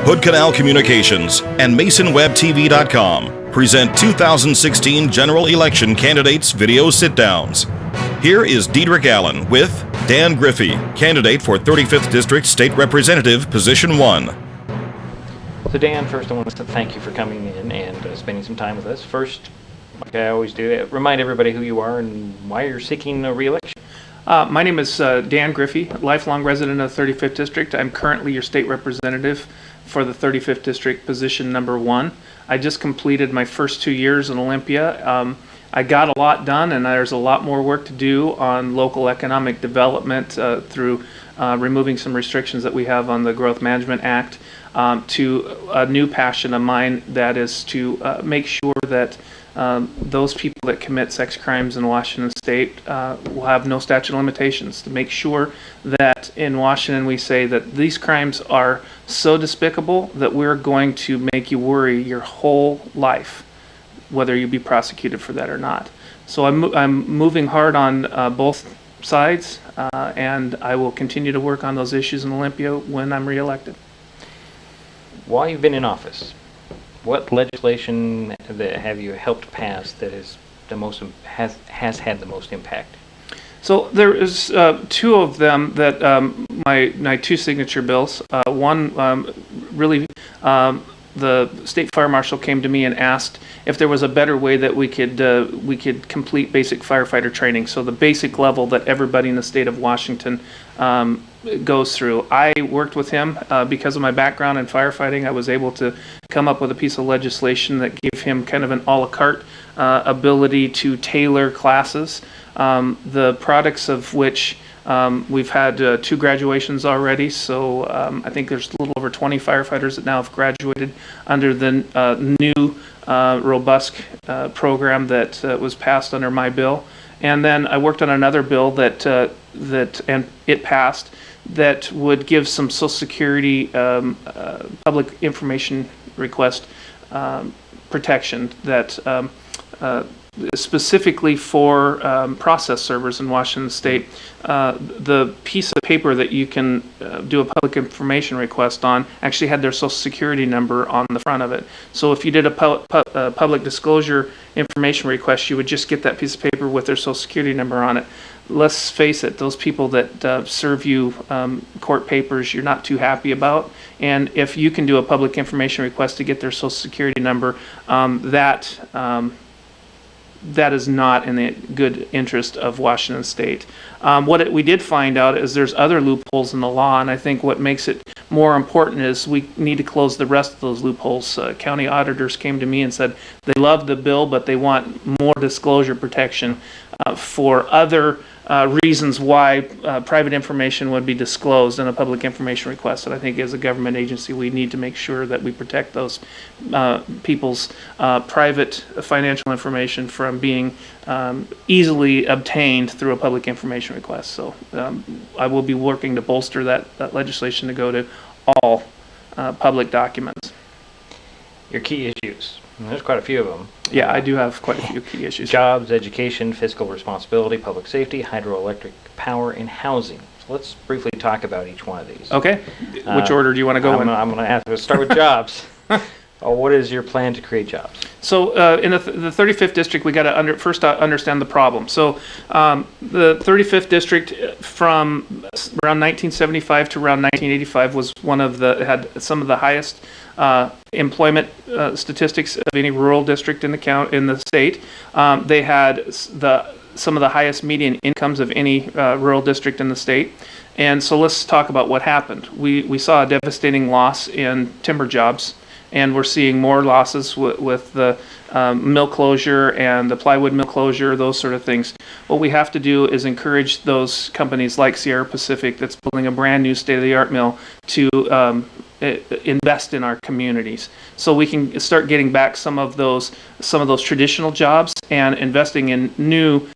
Hood Canal Communications and MasonWebTV.com present 2016 General Election Candidates Video Sit-Downs. Here is Diedrich Allen with Dan Griffey, candidate for 35th District State Representative, Position 1. So Dan, first I want to thank you for coming in and spending some time with us. First, like I always do, remind everybody who you are and why you're seeking re-election. My name is Dan Griffey, lifelong resident of the 35th District. I'm currently your state representative for the 35th District, position number 1. I just completed my first 2 years in Olympia. I got a lot done, and there's a lot more work to do on local economic development through removing some restrictions that we have on the Growth Management Act, to a new passion of mine that is to make sure that those people that commit sex crimes in Washington State will have no statute of limitations, to make sure that in Washington we say that these crimes are so despicable that we're going to make you worry your whole life, whether you be prosecuted for that or not. So I'm moving hard on both sides, and I will continue to work on those issues in Olympia when I'm reelected. While you've been in office, what legislation that have you helped pass that is the most has had the most impact? So there is two of them that my two signature bills. One really, the state fire marshal came to me and asked if there was a better way that we could complete basic firefighter training. So the basic level that everybody in the state of Washington goes through. I worked with him because of my background in firefighting. I was able to come up with a piece of legislation that gave him kind of an a la carte ability to tailor classes, the products of which we've had 2 graduations already. So I think there's a little over 20 firefighters that now have graduated under the new robust program that was passed under my bill. And then I worked on another bill that and it passed, that would give some Social Security public information request protection that specifically for process servers in Washington State. The piece of paper that you can do a public information request on actually had their Social Security number on the front of it. So if you did a public disclosure information request, you would just get that piece of paper with their Social Security number on it. Let's face it, those people that serve you court papers you're not too happy about, and if you can do a public information request to get their Social Security number, that is not in the good interest of Washington State. We did find out is there's other loopholes in the law, and I think what makes it more important is we need to close the rest of those loopholes. County auditors came to me and said they love the bill, but they want more disclosure protection for other reasons why private information would be disclosed in a public information request. And I think as a government agency, we need to make sure that we protect those people's private financial information from being easily obtained through a public information request. So I will be working to bolster that legislation to go to all public documents. Your key issues. And there's quite a few of them. Yeah, I do have quite a few key issues. Jobs, education, fiscal responsibility, public safety, hydroelectric power, and housing. So let's briefly talk about each one of these. Okay. Which order do you want to go in? I'm going to have to start with jobs. What is your plan to create jobs? So in the 35th District, we got to first understand the problem. So the 35th District from around 1975 to around 1985 was had some of the highest employment statistics of any rural district in the state. They had some of the highest median incomes of any rural district in the state. And so let's talk about what happened. We saw a devastating loss in timber jobs, and we're seeing more losses with the mill closure and the plywood mill closure, those sort of things. What we have to do is encourage those companies like Sierra Pacific that's building a brand new state-of-the-art mill to invest in our communities, so we can start getting back some of those traditional jobs and investing in new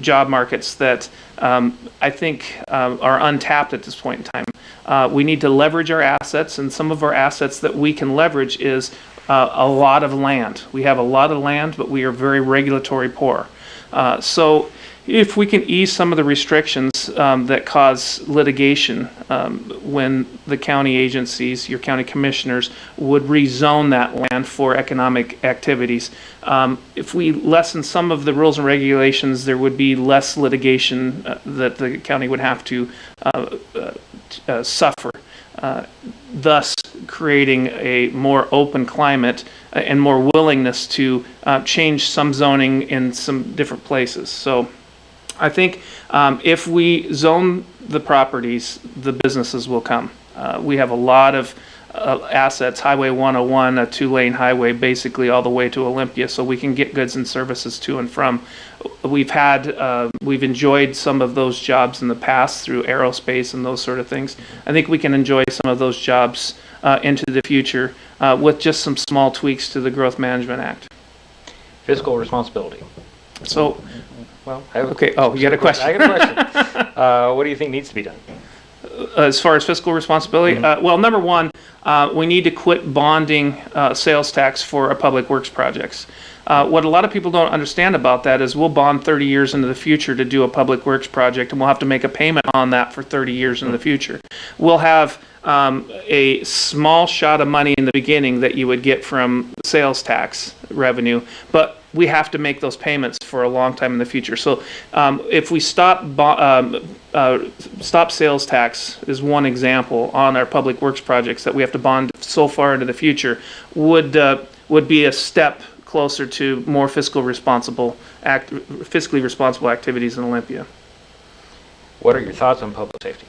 job markets that I think are untapped at this point in time. We need to leverage our assets, and some of our assets that we can leverage is a lot of land. We have a lot of land, but we are very regulatory poor. So if we can ease some of the restrictions that cause litigation when the county agencies, your county commissioners, would rezone that land for economic activities. If we lessen some of the rules and regulations, there would be less litigation that the county would have to suffer, thus creating a more open climate and more willingness to change some zoning in some different places. So I think if we zone the properties, the businesses will come. We have a lot of assets, Highway 101, a 2-lane highway, basically all the way to Olympia, so we can get goods and services to and from. We've enjoyed some of those jobs in the past through aerospace and those sort of things. I think we can enjoy some of those jobs into the future with just some small tweaks to the Growth Management Act. Fiscal responsibility. So, well, okay. Oh, you got a question? I got a question. What do you think needs to be done? As far as fiscal responsibility, well, number one, we need to quit bonding sales tax for our public works projects. What a lot of people don't understand about that is we'll bond 30 years into the future to do a public works project, and we'll have to make a payment on that for 30 years into the future. We'll have a small shot of money in the beginning that you would get from sales tax revenue, but we have to make those payments for a long time in the future. So if we stop sales tax is one example on our public works projects that we have to bond so far into the future, would be a step closer to more fiscally responsible activities in Olympia. What are your thoughts on public safety?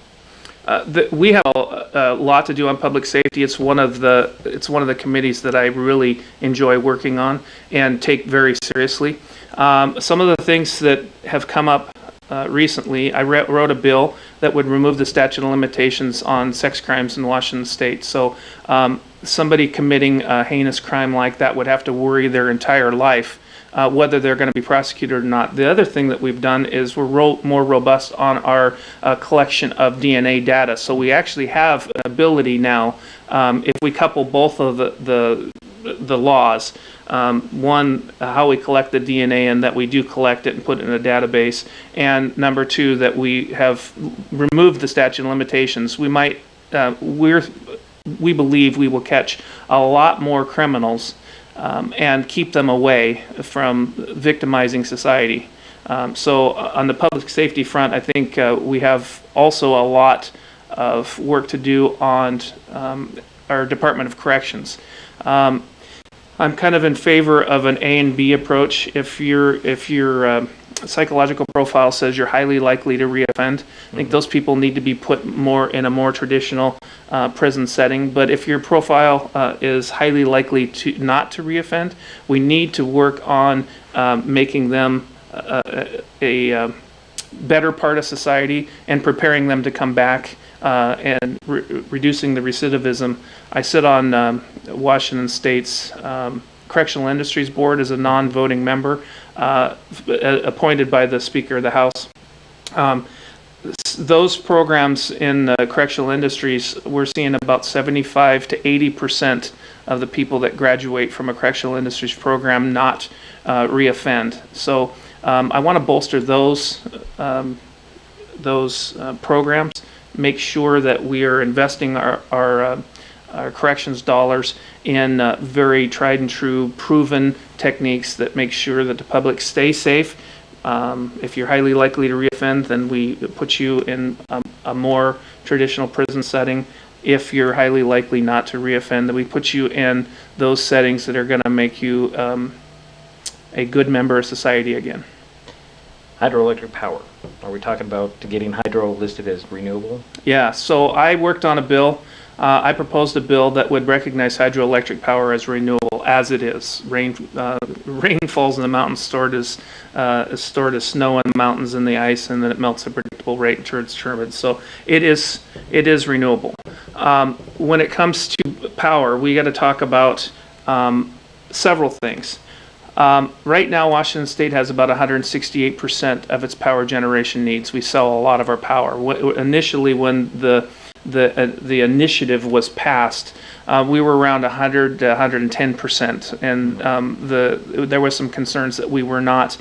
We have a lot to do on public safety. It's one of the committees that I really enjoy working on and take very seriously. Some of the things that have come up recently, I wrote a bill that would remove the statute of limitations on sex crimes in Washington State. So somebody committing a heinous crime like that would have to worry their entire life whether they're going to be prosecuted or not. The other thing that we've done is we're more robust on our collection of DNA data. So we actually have an ability now, if we couple both of the laws, one, how we collect the DNA and that we do collect it and put it in a database, and number two, that we have removed the statute of limitations, we believe we will catch a lot more criminals and keep them away from victimizing society. So on the public safety front, I think we have also a lot of work to do on our Department of Corrections. I'm kind of in favor of an A and B approach. If your psychological profile says you're highly likely to reoffend, I think those people need to be put more in a more traditional prison setting. But if your profile is highly likely to not to reoffend, we need to work on making them a better part of society and preparing them to come back and reducing the recidivism. I sit on Washington State's Correctional Industries Board as a non-voting member, appointed by the Speaker of the House. Those programs in correctional industries, we're seeing about 75 to 80% of the people that graduate from a correctional industries program not reoffend. So I want to bolster those programs, make sure that we are investing our corrections dollars in very tried and true, proven techniques that make sure that the public stay safe. If you're highly likely to reoffend, then we put you in a more traditional prison setting. If you're highly likely not to reoffend, then we put you in those settings that are going to make you a good member of society again. Hydroelectric power. Are we talking about getting hydro listed as renewable? Yeah, so I worked on a bill. I proposed a bill that would recognize hydroelectric power as renewable as it is. Rain falls in the mountains, stored as snow in the mountains and the ice, and then it melts at a predictable rate and turns turbines. So it is renewable. When it comes to power, we got to talk about several things. Right now, Washington State has about 168% of its power generation needs. We sell a lot of our power. Initially, when the the initiative was passed, we were around 100 to 110%, and there was some concerns that we were not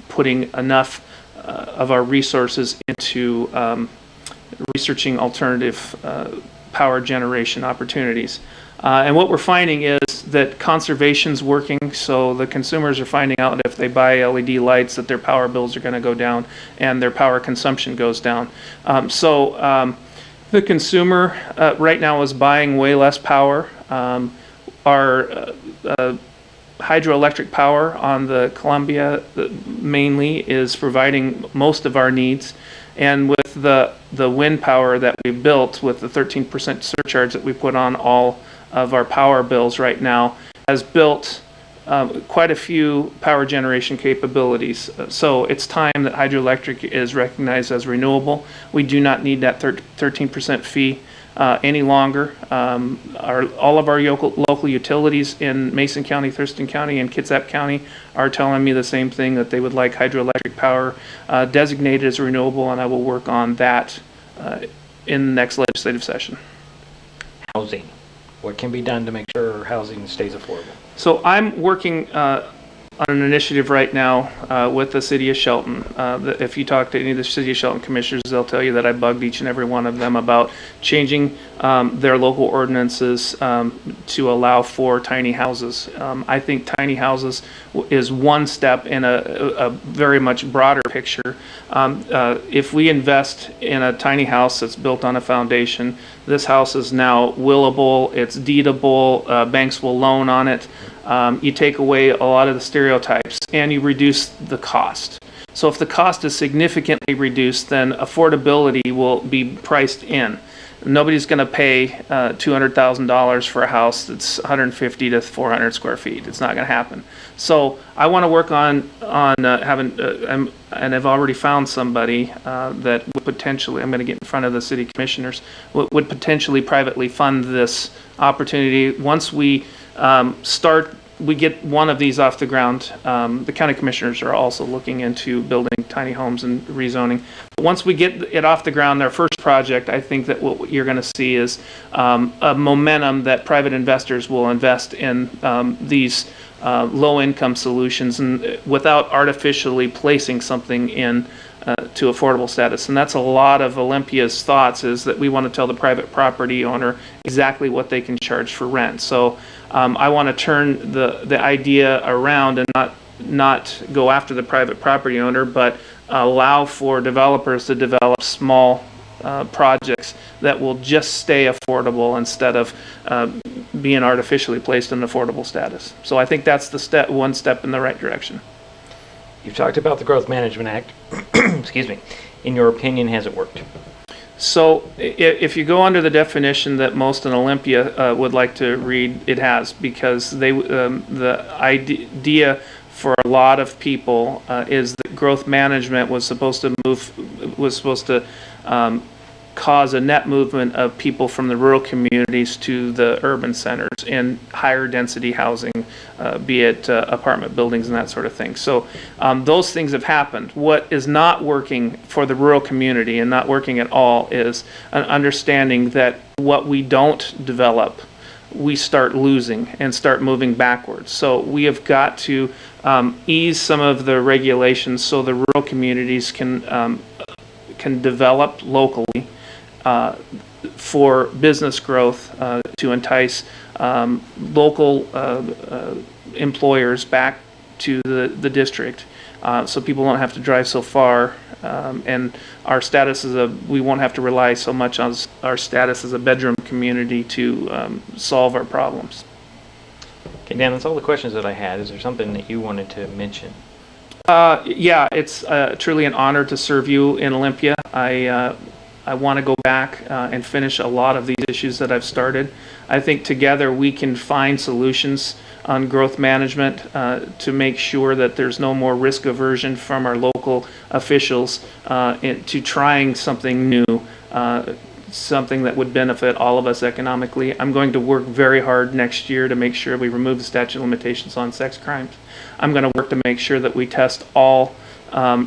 putting enough of our resources into researching alternative power generation opportunities. And what we're finding is that conservation's working, so the consumers are finding out if they buy LED lights that their power bills are going to go down and their power consumption goes down. The consumer right now is buying way less power. Our hydroelectric power on the Columbia mainly is providing most of our needs. And with the wind power that we built with the 13% surcharge that we put on all of our power bills right now has built quite a few power generation capabilities. So it's time that hydroelectric is recognized as renewable. We do not need that 13% fee any longer. All of our local utilities in Mason County, Thurston County, and Kitsap County are telling me the same thing, that they would like hydroelectric power designated as renewable, and I will work on that in the next legislative session. Housing. What can be done to make sure housing stays affordable? So I'm working on an initiative right now with the city of Shelton. If you talk to any of the city of Shelton commissioners, they'll tell you that I bugged each and every one of them about changing their local ordinances to allow for tiny houses. I think tiny houses is one step in a very much broader picture. If we invest in a tiny house that's built on a foundation, this house is now willable, it's deedable, banks will loan on it. You take away a lot of the stereotypes and you reduce the cost. So if the cost is significantly reduced, then affordability will be priced in. Nobody's going to pay $200,000 for a house that's 150 to 400 square feet. It's not going to happen. So I want to work on having, and I've already found somebody that would potentially, I'm going to get in front of the city commissioners, would potentially privately fund this opportunity. Once we we get one of these off the ground. The county commissioners are also looking into building tiny homes and rezoning. But once we get it off the ground, our first project, I think that what you're going to see is a momentum that private investors will invest in these low-income solutions, and without artificially placing something in to affordable status. And that's a lot of Olympia's thoughts, is that we want to tell the private property owner exactly what they can charge for rent. So I want to turn the idea around and not go after the private property owner, but allow for developers to develop small projects that will just stay affordable instead of being artificially placed in affordable status. So I think that's the one step in the right direction. You've talked about the Growth Management Act. Excuse me. In your opinion, has it worked? So if you go under the definition that most in Olympia would like to read, it has, because the idea for a lot of people is that growth management was supposed to cause a net movement of people from the rural communities to the urban centers in higher density housing, be it apartment buildings and that sort of thing. So those things have happened. What is not working for the rural community, and not working at all, is an understanding that what we don't develop, we start losing and start moving backwards. So we have got to ease some of the regulations so the rural communities can develop locally for business growth, to entice local employers back to the district, so people don't have to drive so far, and our status we won't have to rely so much on our status as a bedroom community to solve our problems. Okay, Dan, that's all the questions that I had. Is there something that you wanted to mention? Yeah, it's truly an honor to serve you in Olympia. I want to go back and finish a lot of these issues that I've started. I think together we can find solutions on growth management to make sure that there's no more risk aversion from our local officials to trying something new, something that would benefit all of us economically. I'm going to work very hard next year to make sure we remove the statute of limitations on sex crimes. I'm going to work to make sure that we test all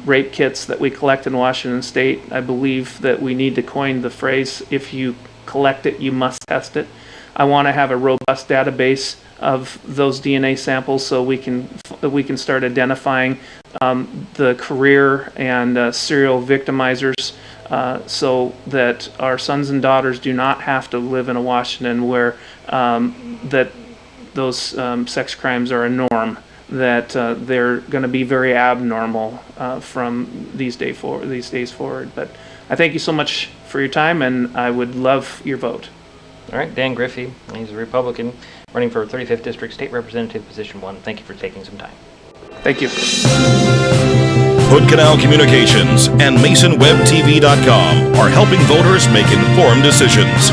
rape kits that we collect in Washington State. I believe that we need to coin the phrase, if you collect it, you must test it. I want to have a robust database of those DNA samples so we can start identifying the career and serial victimizers, so that our sons and daughters do not have to live in a Washington where that those sex crimes are a norm, that they're going to be very abnormal from these days forward. But I thank you so much for your time, and I would love your vote. All right, Dan Griffey, he's a Republican running for 35th District State Representative, Position 1. Thank you for taking some time. Thank you. Hood Canal Communications and MasonWebTV.com are helping voters make informed decisions.